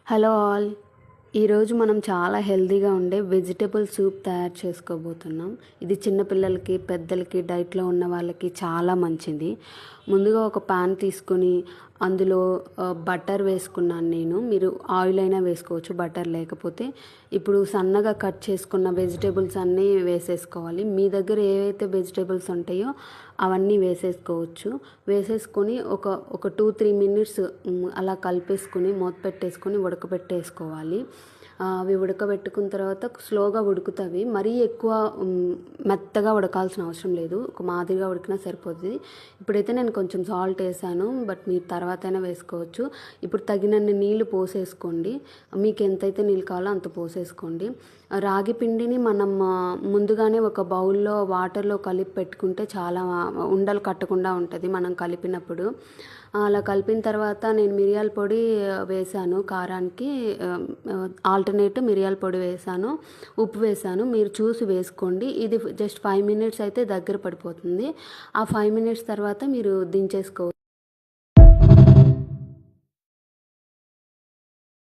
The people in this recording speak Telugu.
Hello all. ఈరోజు మనం చాలా హెల్తీగా ఉండే వెజిటేబుల్ సూప్ తయారు చేసుకోబోతున్నాం. ఇది చిన్నపిల్లలకి, పెద్దలకి, డైట్లో ఉన్న వాళ్ళకి చాలా మంచిది. ముందుగా ఒక పాన్ తీసుకొని అందులో బటర్ వేసుకున్నాను నేను. మీరు ఆయిల్ అయినా వేసుకోవచ్చు బటర్ లేకపోతే. ఇప్పుడు సన్నగా కట్ చేసుకున్న వెజిటేబుల్స్ అన్నీ వేసేసుకోవాలి. మీ దగ్గర ఏవైతే వెజిటేబుల్స్ ఉంటాయో అవన్నీ వేసేసుకోవచ్చు. వేసేసుకొని ఒక 2-3 మినిట్స్ అలా కలిపేసుకొని మూత పెట్టేసుకొని ఉడకబెట్టేసుకోవాలి. అవి ఉడకబెట్టుకున్న తర్వాత స్లోగా ఉడుకుతాయి. మరీ ఎక్కువ మెత్తగా ఉడకాల్సిన అవసరం లేదు. ఒక మాదిరిగా ఉడికినా సరిపోతుంది. ఇప్పుడైతే నేను కొంచెం సాల్ట్ వేసాను, బట్ మీరు తర్వాత అయినా వేసుకోవచ్చు. ఇప్పుడు తగినన్ని నీళ్లు పోసేసుకోండి. మీకు ఎంతైతే నీళ్ళు కావాలో అంత పోసేసుకోండి. రాగి పిండిని మనం ముందుగానే ఒక బౌల్లో వాటర్లో కలిపి పెట్టుకుంటే చాలా ఉండలు కట్టకుండా ఉంటుంది మనం కలిపినప్పుడు. అలా కలిపిన తర్వాత నేను మిరియాల పొడి వేసాను కారానికి. ఆల్టర్నేట్ మిరియాల పొడి వేసాను, ఉప్పు వేసాను. మీరు చూసి వేసుకోండి. ఇది జస్ట్ 5 మినిట్స్ అయితే దగ్గర పడిపోతుంది. ఆ 5 మినిట్స్ తర్వాత మీరు దించేసుకోవచ్చు.